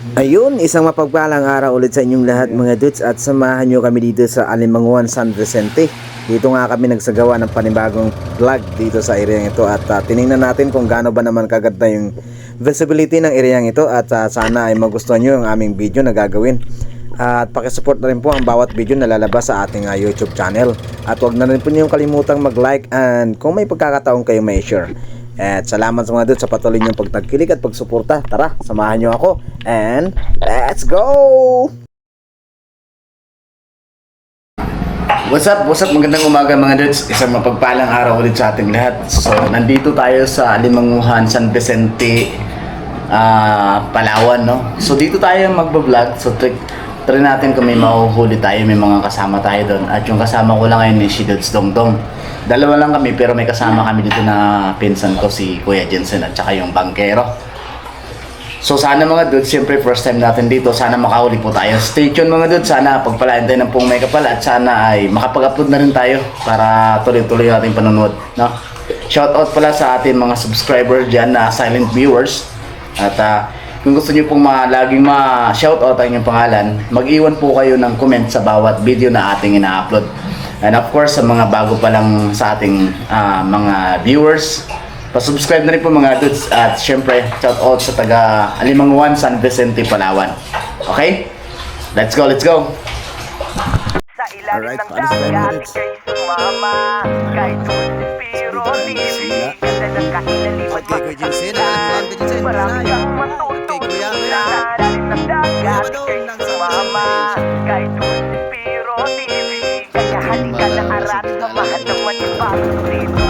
Ayun, isang mapagpalang araw ulit sa inyong lahat mga dudes at samahan nyo kami dito sa Alimanguan, San Vicente. Dito nga kami nagsagawa ng panibagong vlog dito sa area ito at tiningnan natin kung gaano ba naman kaganda yung visibility ng area ito at sana ay magustuhan nyo yung aming video na gagawin. At pakisupport na rin po ang bawat video na lalabas sa ating YouTube channel. At huwag na rin po nyo kalimutang mag-like and kung may pagkakataon kayo may share. At salamat sa mga dudes sa patuloy niyong pagtangkilik at pagsuporta. Tara, samahan niyo ako and let's go! What's up? Magandang umaga mga dudes. Isang mapagpalang araw ulit sa ating lahat. So, nandito tayo sa Alimanguhan, San Vicente, Palawan, no? So, dito tayo magbablog. So, try natin kung may mahuhuli tayo, may mga kasama tayo doon. At yung kasama ko lang ngayon ni si Dudes Dongdong. Dalawa lang kami pero may kasama kami dito na pinsan ko, si Kuya Jensen at saka yung bangkero. So sana mga dudes, siyempre first time natin dito, sana makahuli po tayo. Stay tuned mga dudes, sana pagpalaan tayo ng pong may kapal at sana ay makapag-upload na rin tayo para tuloy-tuloy yung ating panonood, no? Shoutout pala sa ating mga subscriber dyan na silent viewers. At kung gusto nyo pong laging ma-shoutout ang inyong pangalan, mag-iwan po kayo ng comment sa bawat video na ating ina-upload. And of course, sa mga bago pa lang sa ating mga viewers, pa-subscribe na rin po mga dudes. At syempre, shout out sa taga Alimanguan, San Vicente, Palawan. Okay? Let's go, let's go! Sa ilalim ng dagat, ika'y sumama. Kahit Pero TV, ganda ng kahinaliwan magkakasilan. Marami kang matutunan. Sa ilalim ng dagat, ika'y sumama. Kahit Pero TV, kaya halika na arat na mahal ng manibagong dito.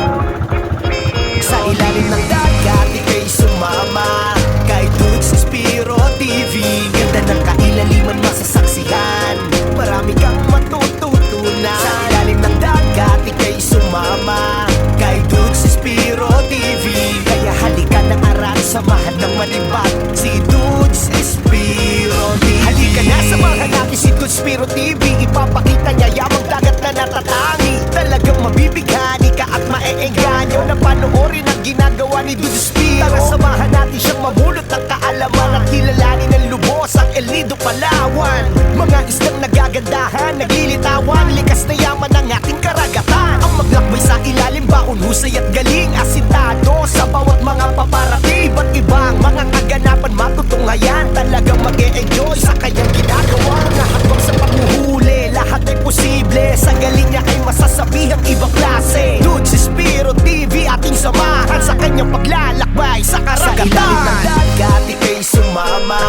Sa ilalim ng dagat, ika'y sumama. Kay Dudes Spiro TV, ganda ng kailaliman masasaksihan. Marami kang matututunan. Sa ilalim ng dagat, ika'y sumama. Kay Dudes Spiro TV, kaya halika na arat, samahan ng manibag si Dudes Spiro TV. Halika na, samahan natin si Dudes Spiro TV. Ipapakita niya yamang dagat na natatangi. Talagang mabibighani ka at maeengganyo na panoorin ang ginagawa ni Dudes Spiro. Tara, samahan natin siyang mamulot ng kaalaman at kilalanin ng lubos ang El Nido, Palawan. Mga isdang nagagandahan, naglilitawan, likas na yaman ng ating karagatan. Ang maglakbay sa ilalim, baon, husay at galing, asintado sa bawat mga paparati. Iba't ibang mga kaganapan matutunghayan, talagang mag-e-enjoy sa kanyang ginagawa. Nahatwang sa paghuhuli, lahat ay posible. Sa galing niya ay masasabihang ibang klase. Dudes Spiro TV, ating samahan sa kanyang paglalakbay sa karagatan. Sa ilalim ng dagat, ika'y sumama.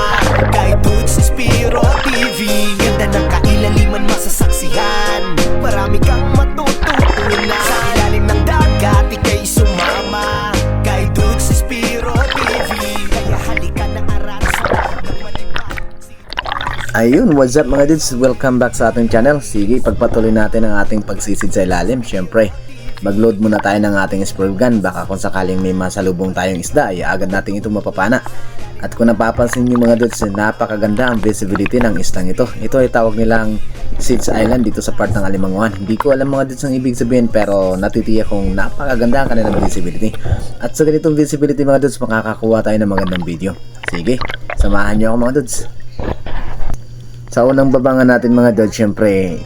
Kay Dudes Spiro TV, ganda ng kailaliman masasaksihan. Marami kang matututunan. Sa ilalim ng dagat, ika'y sumama. Kay Dudes Spiro TV, kaya halika na arat, samahan ng manibag. Ayun, what's up mga dudes? Welcome back sa ating channel. Sige, pagpatuloy natin ang ating pagsisid sa ilalim. Syempre, mag-load muna tayo ng ating spray gun. Baka kung sakaling may masalubong tayong isda, ay agad natin ito mapapana. At kung napapansin nyo mga dudes, napakaganda ang visibility ng islang ito. Ito ay tawag nilang Seeds Island dito sa part ng Alimanguan. Hindi ko alam mga dudes ang ibig sabihin, pero natitiyak kong napakaganda ang kanilang visibility. At sa ganitong visibility mga dudes, makakakuha tayo ng magandang video. Sige, samahan nyo ako mga dudes. Sa unang babangan natin mga dudes, syempre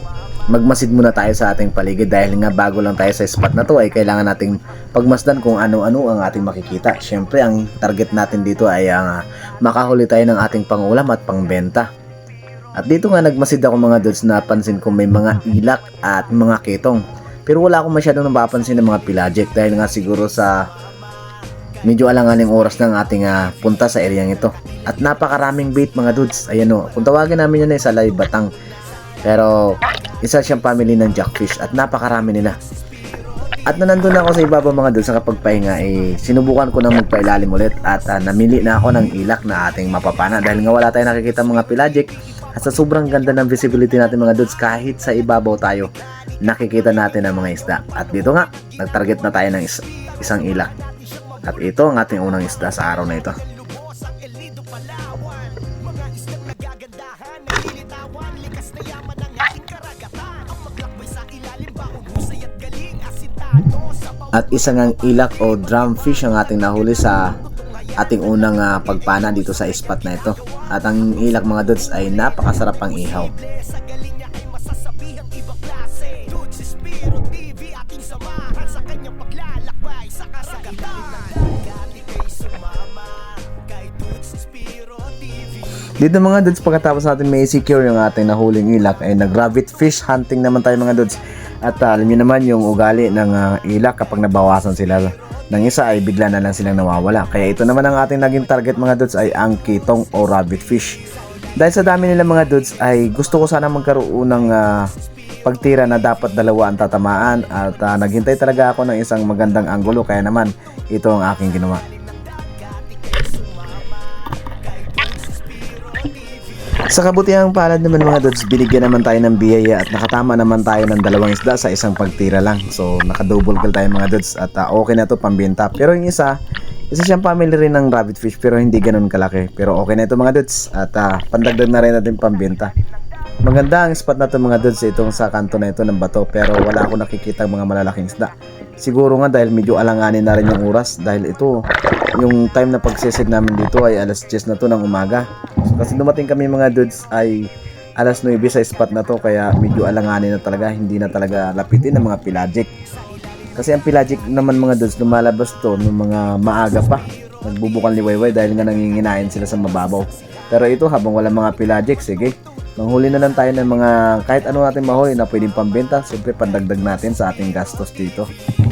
magmasid muna tayo sa ating paligid dahil nga bago lang tayo sa spot na to ay kailangan nating pagmasdan kung ano-ano ang ating makikita. Syempre ang target natin dito ay makahuli tayo ng ating pangulam at pangbenta. At dito nga nagmasid ako mga dudes, napansin ko may mga ilak at mga ketong. Pero wala akong masyadong napapansin ng mga pelagic dahil nga siguro sa medyo alanganing oras ng ating punta sa area ito. At napakaraming bait mga dudes. Ayan o, kung tawagin namin yun ay salay batang. Pero isa siyang family ng jackfish at napakarami nila. At nandun na ako sa ibaba mga dudes sa kapagpahinga, sinubukan ko na magpailalim ulit at namili na ako ng ilak na ating mapapana dahil nga wala tayong nakikita mga pelagic. At sa sobrang ganda ng visibility natin mga dudes, kahit sa ibabaw tayo, nakikita natin ang mga isda. At dito nga, nag-target na tayo ng isang ilak. At ito ang ating unang isda sa araw na ito. At isang ang ilak o drumfish ang ating nahuli sa ating unang pagpana dito sa spot na ito. At ang ilak mga dudes ay napakasarap pang ihaw. Sa galing niya ay masasabihang ibang klase. Dudes Espiro TV ating samahan sa kanyang paglalakbay sa karagatan. Kati kay sumama kay Dudes Espiro TV. Dito mga dudes, pagkatapos natin may secure yung ating nahuling ilak ay nag-rabbit fish hunting naman tayo mga dudes. At alam niyo naman yung ugali ng ilak kapag nabawasan sila ng isa ay bigla na lang silang nawawala. Kaya ito naman ang ating naging target mga dudes ay ang kitong o rabbit fish. Dahil sa dami nila mga dudes ay gusto ko sana magkaroon ng pagtira na dapat dalawa ang tatamaan at naghintay talaga ako ng isang magandang anggulo, kaya naman ito ang aking ginawa. Sa kabutihang palad naman mga dudes, binigyan naman tayo ng biyaya at nakatama naman tayo ng dalawang isda sa isang pagtira lang. So naka-double kill tayo mga dudes at okay na to pambenta. Pero yung isa siyang family rin ng rabbit fish pero hindi ganun kalaki. Pero okay na ito mga dudes at pandagdag na rin natin pambenta. Maganda ang spot na to mga dudes, itong sa kanto na ito ng bato, pero wala ako nakikita mga malalaking isda. Siguro nga dahil medyo alanganin na rin yung oras, dahil ito yung time na pagsisid namin dito ay alas 10 na to ng umaga. Kasi dumating kami mga dudes ay alas 9 sa spot na to, kaya medyo alanganin na talaga, hindi na talaga lapitin ng mga pelagic. Kasi ang pelagic naman mga dudes lumalabas to ng mga maaga pa, nagbubukal ni Wayway dahil nga nanginginain sila sa mababaw. Pero ito habang wala mga pelagic, sige, manghuli na lang tayo ng mga kahit ano natin mahuli na pwedeng pambenta. Siyempre pandagdag natin sa ating gastos dito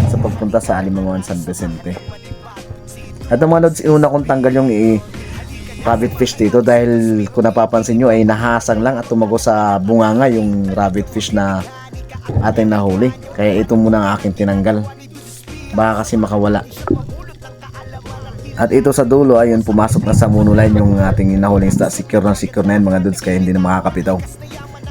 sa pagpunta sa Alimanguan San Vicente. At ang mga lods, inuna kong tanggal yung rabbit fish dito dahil kung napapansin nyo ay nahasang lang at tumago sa bunganga yung rabbit fish na ating nahuli. Kaya ito muna ang aking tinanggal, baka kasi makawala. At ito sa dulo, ayun, pumasok na sa monoline yung ating nahuling isda. Secure na yan mga dudes, kaya hindi na makakapitaw.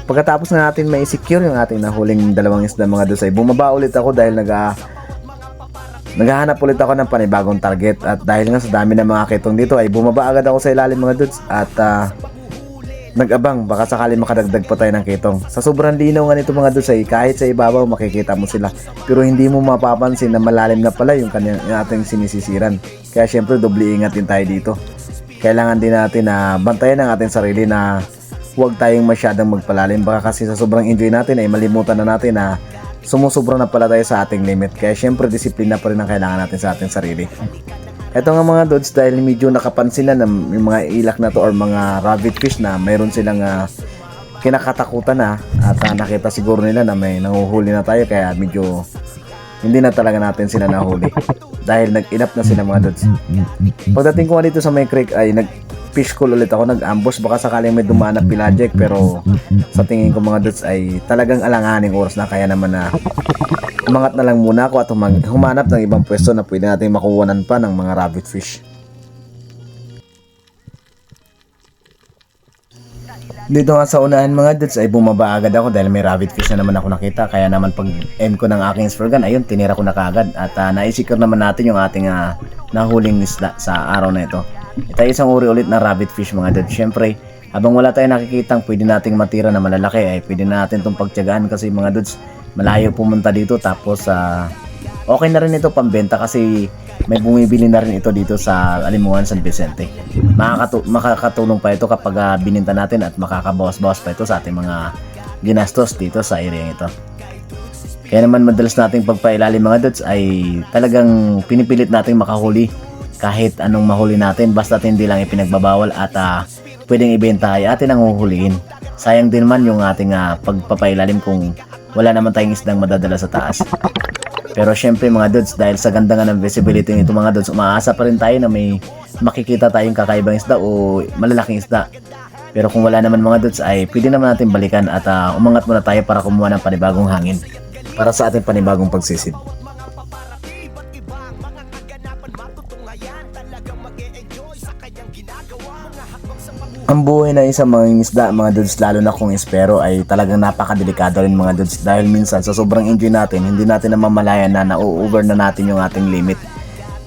Pagkatapos na natin may secure yung ating nahuling dalawang isda mga dudes ay bumaba ulit ako dahil naghahanap ulit ako ng panibagong target. At dahil nga sa dami ng mga kitong dito ay bumaba agad ako sa ilalim mga dudes at nag-abang baka sakali makadagdag pa tayo ng kitong. Sa sobrang linaw nga nito mga dudes ay kahit sa ibabaw makikita mo sila, pero hindi mo mapapansin na malalim na pala yung ating sinisisiran. Kaya syempre doble ingat din tayo dito. Kailangan din natin na bantayan ang ating sarili na huwag tayong masyadong magpalalim, baka kasi sa sobrang enjoy natin ay malimutan na natin na sumusobra na pala tayo sa ating limit. Kaya syempre disiplina pa rin ang kailangan natin sa ating sarili. Ito nga mga dudes, dahil medyo nakapansin na ng mga ilak na to or mga rabbit fish na mayroon silang kinakatakutan na at nakita siguro nila na may nanguhuli na tayo, kaya medyo hindi na talaga natin sila nahuli dahil nag-inap na sila mga dudes. Pagdating ko dito sa may creek ay nag-fish call ulit ako, nag-ambush baka sakaling may dumaan na pelagic, pero sa tingin ko mga dudes ay talagang alanganing oras na, kaya naman na umangat na lang muna ako at humanap ng ibang pwesto na pwede natin makuwanan pa ng mga rabbit fish. Dito nga sa unahan mga dudes ay bumaba agad ako dahil may rabbit fish na naman ako nakita, kaya naman pag end ko ng aking spear gun, ayun, tinira ko na kaagad at naisecure naman natin yung ating nahuling isda sa araw na ito. Ito ay isang uri ulit na rabbit fish mga dudes. Syempre habang wala tayong nakikitang pwede nating matira na malalaki ay pwede natin itong pagtiyagaan kasi mga dudes malayo pumunta dito, tapos okay na rin ito pambenta kasi may bumibili na rin ito dito sa Alimanguan San Vicente. Makakatulong pa ito kapag bininta natin at makakabawas-bawas pa ito sa ating mga ginastos dito sa area ito. Kaya naman madalas nating pagpailalim mga dudes ay talagang pinipilit nating makahuli kahit anong mahuli natin, basta hindi lang ipinagbabawal at pwedeng ibenta ay atin ang huhulihin. Sayang din man yung ating pagpapailalim kung wala naman tayong isdang madadala sa taas. Pero syempre mga dudes, dahil sa ganda nga ng visibility nito mga dudes, umaasa pa rin tayo na may makikita tayong kakaibang isda o malalaking isda. Pero kung wala naman mga dudes ay pwede naman natin balikan at umangat muna tayo para kumuha ng panibagong hangin para sa ating panibagong pagsisid. Ang buhay na isang mga isda mga dudes, lalo na kung espero, ay talagang napakadelikado rin mga dudes dahil minsan sa sobrang enjoy natin hindi natin namamalayan na na-over na natin yung ating limit,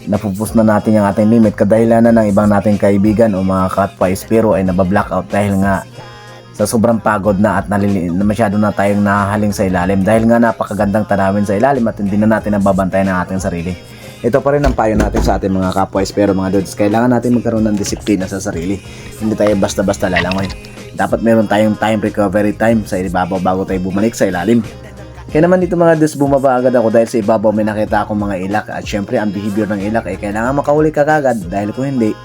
napupus na natin yung ating limit kadahilanan ng ibang nating kaibigan o mga kapwa espero ay nabablackout dahil nga sa sobrang pagod na at masyado na tayong nahahaling sa ilalim dahil nga napakagandang tanawin sa ilalim at hindi na natin nababantayan ang ating sarili. Ito pa rin ang payo natin sa ating mga kapwa espero mga dudes. Kailangan natin magkaroon ng disiplina sa sarili. Hindi tayo basta-basta lalangoy. Dapat meron tayong recovery time sa ibabaw bago tayo bumalik sa ilalim. Kaya naman dito mga dudes, bumaba agad ako dahil sa ibabaw may nakita akong mga ilak. At syempre ang behavior ng ilak ay kailangan makahuli ka kagad dahil kung hindi,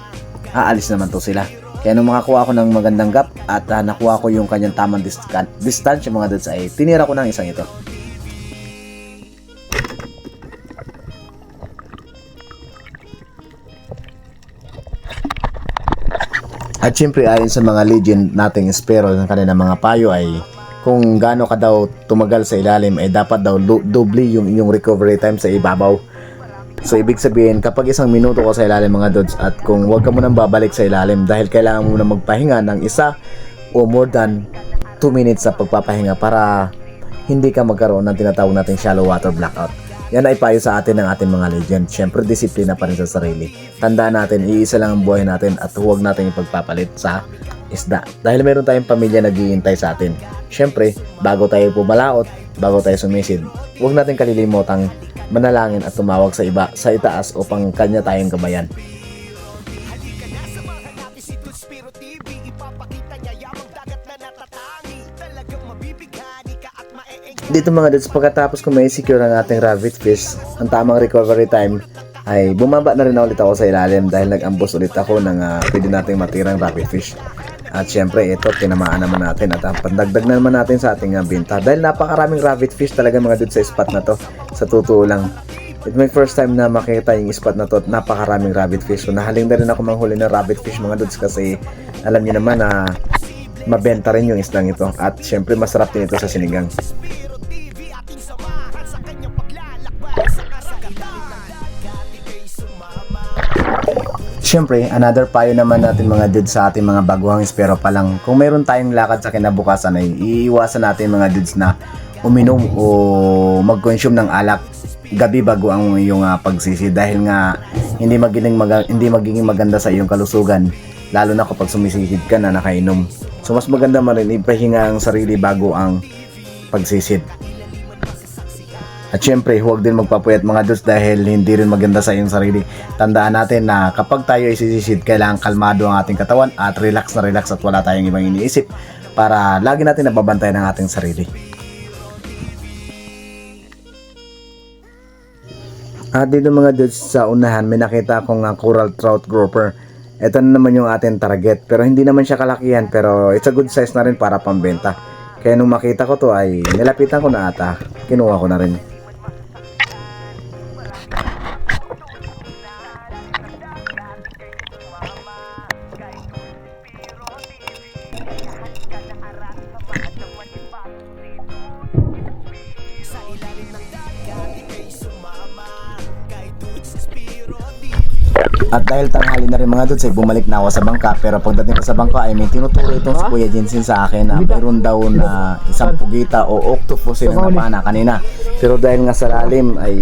aalis naman to sila. Kaya nung makakuha ako ng magandang gap at nakuha ko yung kanyang tamang distance mga dudes ay tinira ko ng isang ito. At syempre ayon sa mga legend nating espero ng kanilang mga payo ay kung gaano ka daw tumagal sa ilalim ay dapat daw doble yung inyong recovery time sa ibabaw. So ibig sabihin kapag 1 minuto ka sa ilalim mga dudes at kung wag ka munang babalik sa ilalim dahil kailangan mo na magpahinga ng 1 o more than 2 minutes sa pagpapahinga para hindi ka magkaroon ng tinatawag nating shallow water blackout. Yan ay payo sa atin ng ating mga legend. Syempre disiplina pa rin sa sarili. Tandaan natin, iisa lang ang buhay natin at huwag natin ipagpapalit sa isda. Dahil meron tayong pamilya naghihintay sa atin. Syempre, bago tayo pumalaot, bago tayo sumisid, huwag natin kalilimutang manalangin at tumawag sa iba sa itaas upang kanya tayong gabayan. Halika na, samahan natin si Dudes Spiro TV. Ipapakita niya yamang dagat na natatangi. Talagang mabibighani ka at mae-enjoy. Dito mga dudes, pagkatapos ko may secure ang ating rabbit fish, ang tamang recovery time ay bumaba na rin ulit ako sa ilalim dahil nag-ambos ulit ako ng pwede nating matirang rabbit fish. At syempre ito, tinamaan naman natin at pandagdag na naman natin sa ating binta dahil napakaraming rabbit fish talaga mga dudes sa spot na to. Sa totoo lang, it's my first time na makita yung spot na to at napakaraming rabbit fish. So nahaling na rin ako manghuli ng rabbit fish mga dudes kasi alam niyo naman na mabenta rin yung islang ito at syempre masarap din ito sa sinigang. Spiro TV ating samahan sa kanyang paglalakbay sa kasagatan. Ika'y sumama. Syempre, another payo naman natin mga dudes sa ating mga baguhang espero pa lang. Kung mayroon tayong lakad sa kinabukasan ay iiwasan natin mga dudes na uminom o mag-consume ng alak gabi bago ang iyong pagsisi dahil nga hindi magiging maganda sa iyong kalusugan lalo na kapag sumisikid ka na nakainom. So mas maganda man rin ipahinga ang sarili bago ang pagsisid. At syempre, huwag din magpapuyat mga dudes dahil hindi rin maganda sa iyong sarili. Tandaan natin na kapag tayo ay sisisid, kailangan kalmado ang ating katawan at relax na relax at wala tayong ibang iniisip para lagi natin nababantayan ang ating sarili. At dito mga dudes sa unahan, may nakita akong coral trout grouper. Ito na naman yung ating target pero hindi naman siya kalakihan pero it's a good size na rin para pambenta. Kaya nung makita ko to ay nilapitan ko na ata, kinuha ko na rin. Sa ilalim ng dagat, ika'y sumama. Kay Dudes Spiro TV. At dahil tanghali na rin mga dudes ay bumalik na ako sa bangka pero pagdating ko sa bangka ay may tinuturo itong si Kuya Jensen sa akin na mayroon daw na isang pugita o octopus na napana kanina. Pero dahil nga sa lalim ay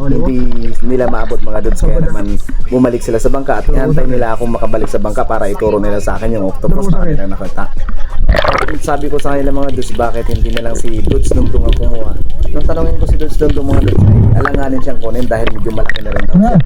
hindi nila maabot mga dudes kaya naman bumalik sila sa bangka at ihantay nila akong makabalik sa bangka para ituro nila sa akin yung octopus na kanilang nakita. Sabi ko sa kanila mga dudes bakit hindi na lang si Dudes Dungdung ang kumuha. Nung tanongin ko si Dudes Dungdung mga dudes ay alanganin siyang kunin dahil medyo malaki na rin daw siya.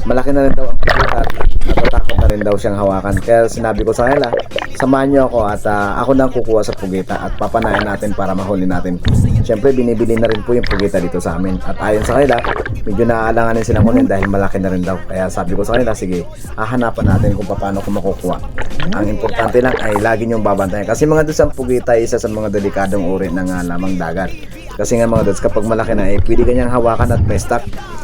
Malaki na rin daw ang pugita at natatakot na rin daw siyang hawakan. Kaya sinabi ko sa kanila, samahan niyo ako at ako na kukuha sa pugita at papanayan natin para mahuli natin. Siyempre binibili na rin po yung pugita dito sa amin. At ayon sa kanila, medyo naaalanganin silang kunin dahil malaki na rin daw. Kaya sabi ko sa kanila, sige, hahanapan natin kung paano ko makukuha. Ang importante lang ay lagi niyong babantayan. Kasi mga dudes ang pugita ay isa sa mga delikadong uri ng lamang dagat. Kasi nga mga dudes kapag malaki na pwede kanyang hawakan at may stock.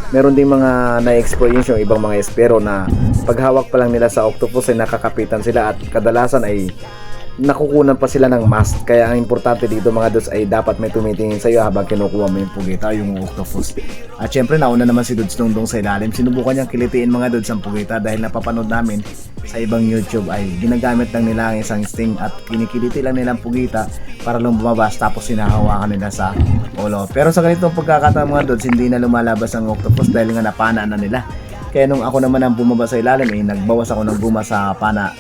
Meron ding mga na-experience yung ibang mga espero na paghawak pa lang nila sa octopus ay nakakapitan sila at kadalasan ay nakukunan pa sila ng mask. Kaya ang importante dito mga dudes ay dapat may tumitingin sa iyo habang kinukuha mo yung pugita, yung octopus. At syempre nauna naman si Dudes Dungdung sa ilalim. Sinubukan niyang kilitiin mga dudes ang pugita dahil napapanood namin sa ibang YouTube ay ginagamit lang nila ang isang sting at kinikiliti lang nila ang pugita para lang bumabas tapos sinahawakan nila sa ulo. Pero sa ganitong pagkakataon mga dudes hindi na lumalabas ang octopus dahil nga napana na nila. Kaya nung ako naman ang bumaba sa ilalim ay nagbawas ako ng guma sa pana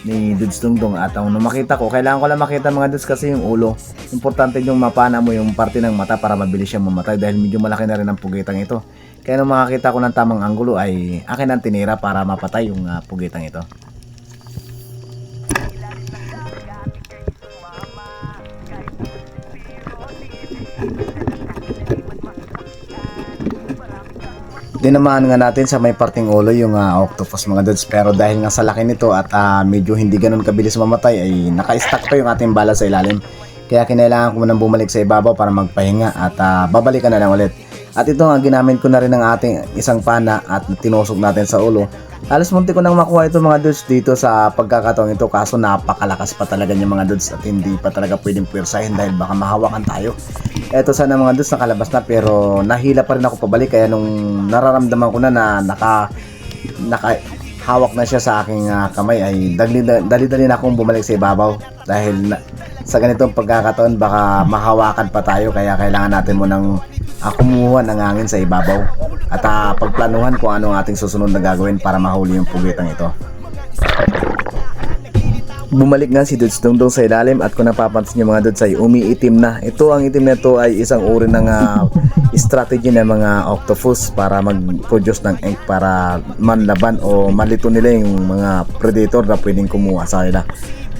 ni Dudes Dongdong. At nung makita ko, kailangan ko lang makita mga dudes kasi yung ulo. Importante yung mapana mo yung parte ng mata para mabilis siyang mamatay dahil medyo malaki na rin ang pugitang ito. Kaya nung makakita ko ng tamang anggulo ay akin ang tinira para mapatay yung pugitang ito. Tinamaan nga natin sa may parting ulo yung octopus mga dudes, pero dahil nga sa laki nito at medyo hindi ganun kabilis mamatay ay naka-stack pa yung ating bala sa ilalim. Kaya kinailangan ko munang bumalik sa ibabaw para magpahinga at babalikan na lang ulit. At ito nga ginamit ko na rin ang ating isang pana at tinusok natin sa ulo. Halos munti ko nang makuha ito mga dudes dito sa pagkakataong ito, kaso napakalakas pa talaga niya mga dudes at hindi pa talaga pwedeng puwersahin dahil baka mahawakan tayo. Eto sana mga dudes nakalabas na pero nahila pa rin ako pabalik, kaya nung nararamdaman ko na nakahawak na siya sa aking kamay ay dali-dali na akong bumalik sa ibabaw dahil sa ganitong pagkakataon baka mahawakan pa tayo, kaya kailangan natin munang kumuha ng hangin sa ibabaw at pagplanuhan kung ano ang ating susunod na gagawin para mahuli yung pugitang ito. Bumalik nga si Dudes Dongdong sa ilalim at kung napapansin nyo mga dudes ay umiitim na. Ang itim na ito ay isang uri ng strategy ng mga octopus para mag-produce ng ink para manlaban o malito nila yung mga predator na pwedeng kumuha sa kanila.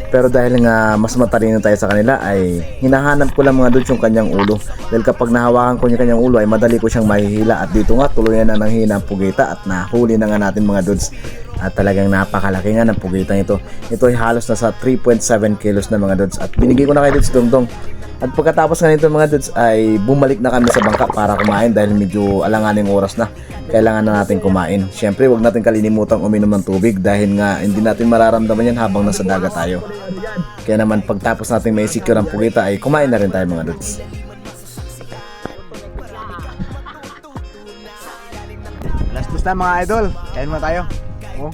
Pero dahil nga mas matalino tayo sa kanila ay hinahanap ko lang mga dudes yung kanyang ulo. Dahil kapag nahawakan ko yung kanyang ulo ay madali ko siyang mahihila at dito nga tuluyan na ng hina ang pugita at nahuli na nga natin mga dudes. At talagang napakalaki nga ng pugitang ito. Ito ay halos nasa 3.7 kilos na mga dudes at binigay ko na kay Dudes Dongdong. At pagkatapos nga nito mga dudes ay bumalik na kami sa bangka para kumain dahil medyo alanganing oras na. Kailangan na natin kumain. Siyempre huwag natin kalilimutang uminom ng tubig dahil nga hindi natin mararamdaman yan habang nasa dagat tayo. Kaya naman pagtapos natin may secure ang pugita ay kumain na rin tayo mga dudes. Last na mga idol, kain mo tayo. Oh,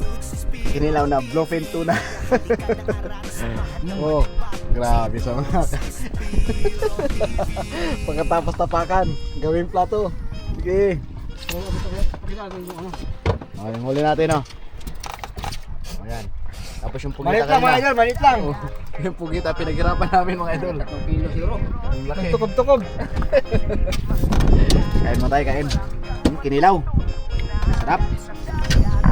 kinilaw na bluefin tuna. Oh, grabe sa mga. Pagkatapos tapakan, gawing plato. Sige. Oh, yung huli natin, oh. Ayan. Tapos yung pugita Manit lang mga idol, manit lang. Oh, yung pugita, pinaghirapan namin mga idol. 3 kilo zero. Ang laki. Tukob-tukob. Kain mo tayo, kain. Kinilaw. Sarap.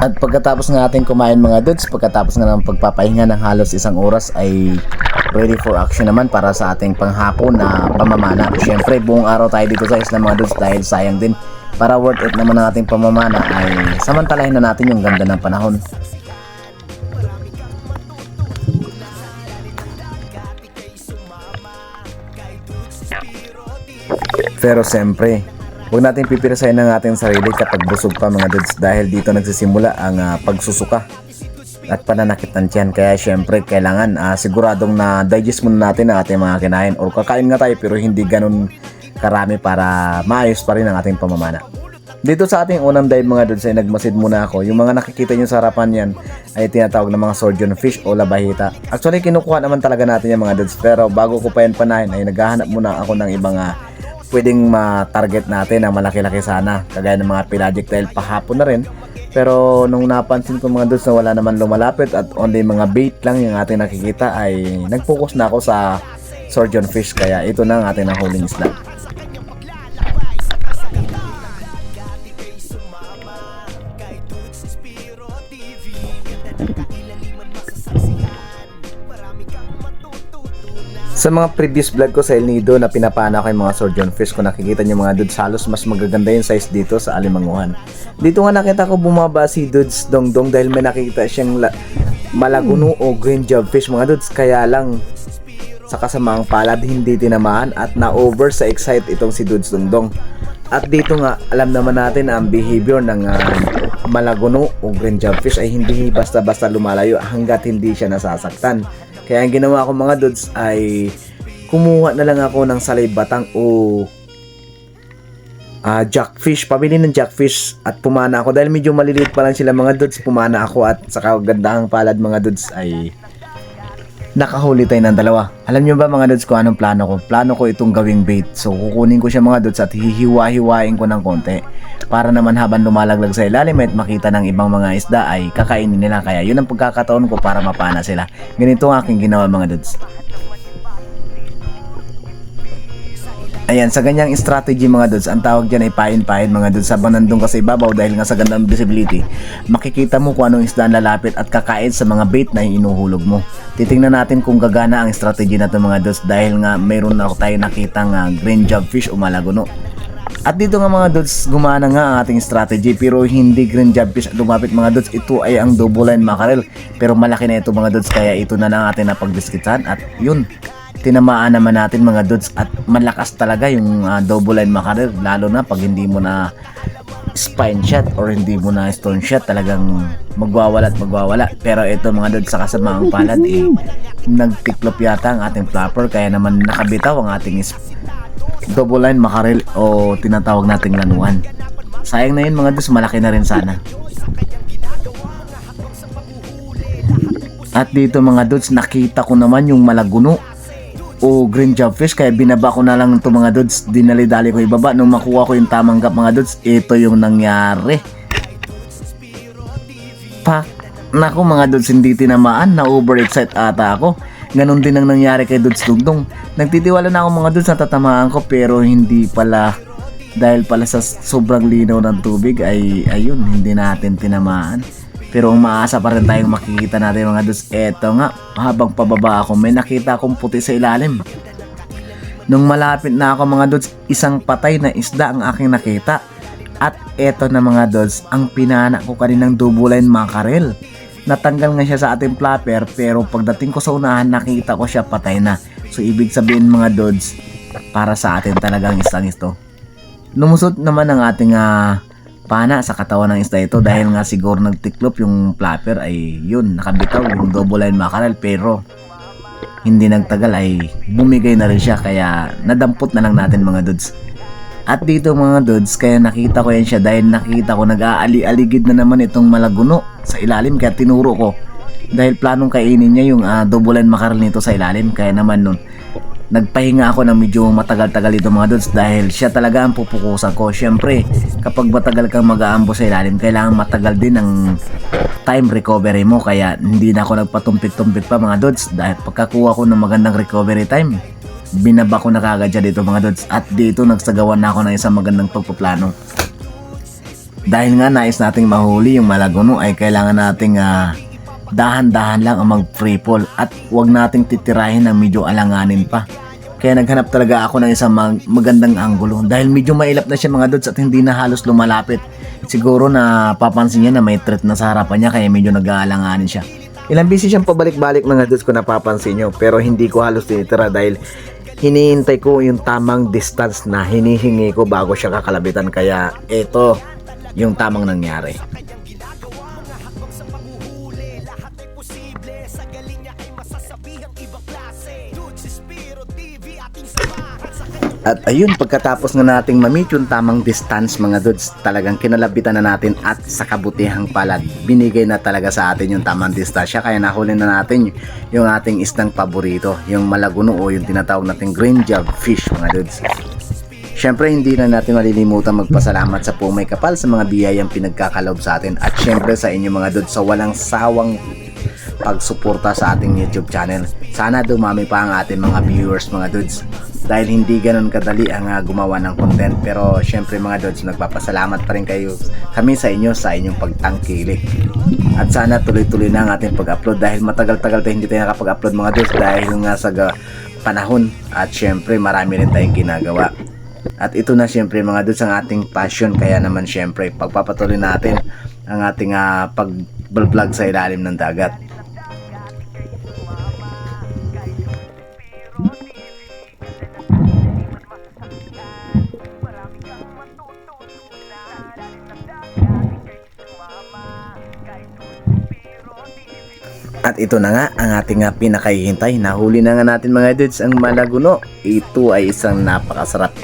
At pagkatapos nga ating kumain mga dudes, pagkatapos nga ng pagpapahinga ng halos isang oras ay ready for action naman para sa ating panghapon na pamamana. Siyempre buong araw tayo dito sa isla mga dudes dahil sayang din. Para worth it naman ang ating pamamana ay samantalahin na natin yung ganda ng panahon. Pero siyempre huwag natin pipirasahin ang ating sarili kapag busog pa mga dudes dahil dito nagsisimula ang pagsusuka at pananakit ng tiyan. Kaya syempre kailangan siguradong na digest muna natin ang ating mga kinain or kakain nga tayo pero hindi ganun karami para maayos pa rin ang ating pamamana. Dito sa ating unang dive mga dudes ay nagmasid muna ako. Yung mga nakikita nyo sa harapan yan ay tinatawag na mga surgeon fish o labahita. Actually kinukuha naman talaga natin yung mga dudes pero bago ko pa yan panahin ay naghahanap muna ako ng ibang pwedeng ma-target natin na malaki-laki sana kagaya ng mga pelagic dahil pahapon na rin. Pero nung napansin ko mga dudes na wala naman lumalapit at only mga bait lang yung ating nakikita ay nag-focus na ako sa surgeon fish, kaya ito na ang ating nahuling isla. Sa mga previous vlog ko sa El Nido na pinapana ko yung mga surgeon fish, kung nakikita nyo mga dudes, halos mas magaganda yung size dito sa alimanguhan. Dito nga nakita ko bumaba si Dudes Dongdong dahil may nakita siyang malaguno o green job fish mga dudes. Kaya lang sa kasamaang palad hindi tinamaan at na-over sa excite itong si Dudes Dongdong. At dito nga alam naman natin ang behavior ng malaguno o green job fish ay hindi basta-basta lumalayo hanggat hindi siya nasasaktan. Kaya ang ginawa ko mga dudes ay kumuha na lang ako ng salay batang o jackfish. Pabili ng jackfish at pumana ako dahil medyo maliliit pa lang sila mga dudes. Pumana ako at sa kagandahang palad mga dudes ay nakahuli tayo ng dalawa. Alam nyo ba mga dudes kung anong plano ko? Plano ko itong gawing bait. So kukunin ko siya mga dudes at hihiwa-hiwain ko ng konti. Para naman habang lumalaglag sa ilalim at makita ng ibang mga isda ay kakainin nila. Kaya yun ang pagkakataon ko para mapana sila. Ganito ang aking ginawa mga dudes. Ayan, sa ganyang strategy mga dudes, ang tawag dyan ay pain-pain mga dudes. Habang nandun ka sa ibabaw dahil nga sa gandang visibility, makikita mo kung anong isda ang lalapit at kakain sa mga bait na inuhulog mo. Titingnan natin kung gagana ang strategy na ito mga dudes dahil nga mayroon na tayo nakitang green jobfish o malaguno. At dito nga mga dudes, gumana nga ang ating strategy pero hindi green jobfish at lumapit mga dudes. Ito ay ang double line mackerel pero malaki na ito mga dudes kaya ito na lang ating napagdiskitan at yun. Tinamaan naman natin mga dudes at malakas talaga yung double line mackerel lalo na pag hindi mo na spine shot or hindi mo na stone shot, talagang magwawala at magwawala. Pero ito mga dudes, sa kasamaang palad nagtiklop yata ang ating flapper kaya naman nakabitaw ang ating double line mackerel o tinatawag nating lanuan. Sayang na yun mga dudes, malaki na rin sana. At dito mga dudes, nakita ko naman yung malaguno o green jobfish kaya binaba ko na lang ito mga dudes, dinali-dali ko ibaba. Nung makuha ko yung tamang gap mga dudes, ito yung nangyari. Naku mga dudes, hindi tinamaan, na overexcite ata ako. Ganon din ang nangyari kay Dudes Dungdung. Nagtitiwala na ako mga dudes na tatamaan ko pero hindi pala, dahil pala sa sobrang linaw ng tubig ay ayun, hindi natin tinamaan. Pero umaasa pa rin tayong makikita natin mga dudes. Eto nga, habang pababa ako may nakita akong puti sa ilalim. Nung malapit na ako mga dudes, isang patay na isda ang aking nakita. At eto na mga dudes, ang pinana ko kaninang double line mackerel. Natanggal nga siya sa ating flapper pero pagdating ko sa unahan nakita ko siya patay na. So ibig sabihin mga dudes, para sa atin talagang isang ito. Lumusot naman ang ating pana sa katawan ng isda ito dahil nga siguro nagtiklop yung flapper ay yun, nakabitaw yung double line mackerel pero hindi nagtagal ay bumigay na rin siya kaya nadampot na lang natin mga dudes. At dito mga dudes, kaya nakita ko yan siya dahil nakita ko nag-aali-aligid na naman itong malaguno sa ilalim kaya tinuro ko dahil planong kainin niya yung double line mackerel nito sa ilalim. Kaya naman nun nagpahinga ako ng medyo matagal-tagal ito mga dudes dahil siya talaga ang pupukusan ko. Syempre kapag matagal kang mag-aambo sa ilalim, kailangan matagal din ang time recovery mo kaya hindi na ako nagpatumpik-tumpik pa mga dudes. Dahil pagkakuha ko ng magandang recovery time, binaba ko na kagad siya dito mga dudes. At dito nagsagawan na ako ng isang magandang pagpaplano. Dahil nga nais nating mahuli yung malaguno ay kailangan nating dahan-dahan lang ang mag-free fall at huwag nating titirahin ng medyo alanganin pa. Kaya naghanap talaga ako ng isang magandang anggulo dahil medyo mailap na siya mga dudes at hindi na halos lumalapit. Siguro na papansin niya na may threat na sa harapan niya kaya medyo nag-aalanganin siya. Ilang beses siyang pabalik-balik mga dudes kung napapansin nyo pero hindi ko halos tinitira dahil hinihintay ko yung tamang distance na hinihingi ko bago siya kakalabitan kaya ito yung tamang nangyari. At ayun, pagkatapos nga nating ma-meet yung tamang distance mga dudes, talagang kinalabitan na natin at sa kabutihang palad, binigay na talaga sa atin yung tamang distansya kaya nahuli na natin yung ating isdang paborito, yung malaguno o yung tinatawag nating green jobfish mga dudes. Syempre hindi na natin malilimutan magpasalamat sa Pumay Kapal sa mga biyayang pinagkakalob sa atin at syempre sa inyo mga dudes sa walang sawang pagsuporta sa ating YouTube channel. Sana dumami pa ang ating mga viewers mga dudes dahil hindi ganun kadali ang gumawa ng content pero syempre mga dudes nagpapasalamat pa rin kami sa inyong pagtangkilik at sana tuloy-tuloy na ang ating pag-upload dahil matagal-tagal tayo hindi tayo nakapag-upload mga dudes dahil nga sa panahon at syempre marami rin tayong ginagawa. At ito na syempre mga dudes ang ating passion kaya naman syempre pagpapatuloy natin ang ating pag-vlog sa ilalim ng dagat. At ito na nga ang ating pinakahihintay. Nahuli na nga natin mga dudes ang malaguno. Ito ay isang napakasarap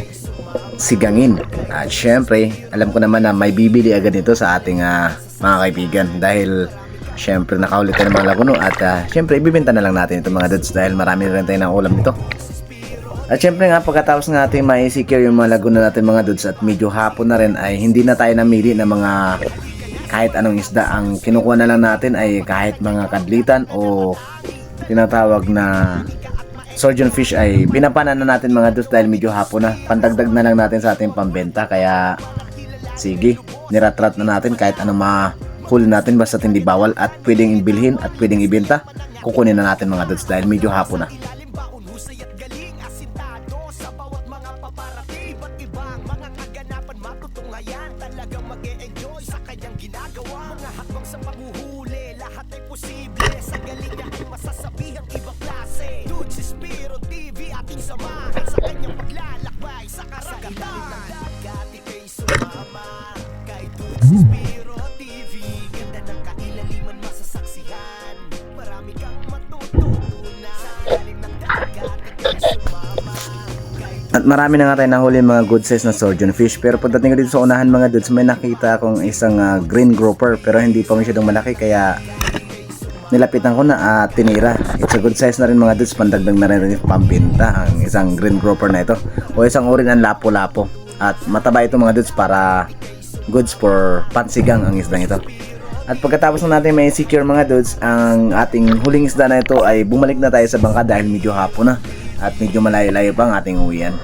sigangin. At syempre, alam ko naman na may bibili agad ito sa ating mga kaibigan. Dahil syempre nakahuli tayo ng mga laguno at syempre ibibenta na lang natin itong mga dudes dahil marami rin tayo ng ulam nito. At syempre nga pagkatapos nga natin mai-secure yung mga laguno natin mga dudes at medyo hapon na rin ay hindi na tayo namili ng mga kahit anong isda. Ang kinukuha na lang natin ay kahit mga kadlitan o tinatawag na surgeon fish ay pinapanan na natin mga dudes dahil medyo hapon na. Pandagdag na lang natin sa ating pambenta kaya sige, niratrat na natin kahit anong mahuli natin basta hindi bawal at pwedeng ibilhin at pwedeng ibenta. Kukunin na natin mga dudes dahil medyo hapon na. At marami na nga tayo nahuli mga good size na surgeon fish. Pero pagdating ko dito sa unahan mga dudes, may nakita akong isang green grouper pero hindi pa masyadong malaki kaya nilapitan ko na at tinira. It's a good size na rin mga dudes, pandagdag na rin yung pambinta ang isang green grouper na ito o isang uri ng lapo-lapo. At mataba ito mga dudes para goods for pansigang ang isdang ito. At pagkatapos na natin may secure mga dudes, ang ating huling isda na ito ay bumalik na tayo sa bangka dahil medyo hapon na at medyo malayo-layo pa ang ating uwian.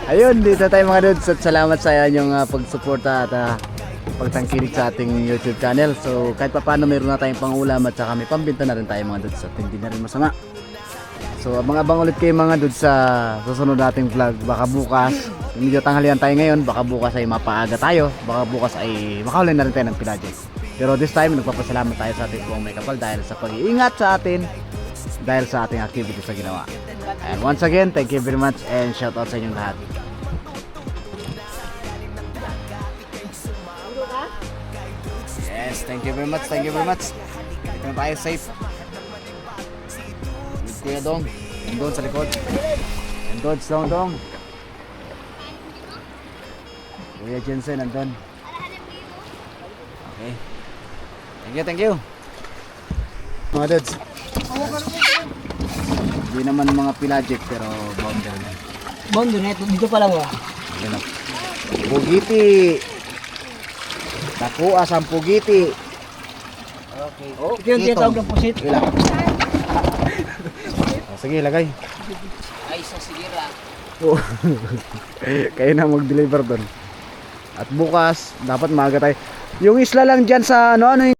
Ayun, dito tayo mga dudes at salamat sa inyong pagsuporta at pagtangkilik sa ating YouTube channel. So kahit pa paano mayroon na tayong pangulam at saka may pambinta na rin tayo mga dudes at hindi na rin masama. So abang-abang ulit kayo mga dudes sa susunod nating vlog. Baka bukas, medyo tanghalian tayo ngayon, baka bukas ay mapaaga tayo, baka bukas ay makahuli na rin tayo ng pinajes. Pero this time nagpapasalamat tayo sa ating buong may kapal dahil sa pag-iingat sa atin, dahil sa ating activity sa ginawa. And once again, thank you very much and shout out sa inyong lahat. Yes, thank you very much, thank you very much. Dito na tayo safe. With Kuya Dong, and doon sa likod. And doon, Dong. Kuya Jensen, andun. Okay. Thank you. Mga dudes. Hindi naman mga pelagic pero boundary na. Bondo na ito, dito pa lang ba? Ayan o. Pugiti. Takuas ang pugiti. Okay. Oh, Ito yung tinatawag ng pusit. Ilang. Sige, lagay. Ay, sa sigira. Oh. Kayo na mag-deliver doon. At bukas, dapat maaga tayo. Yung isla lang dyan sa ano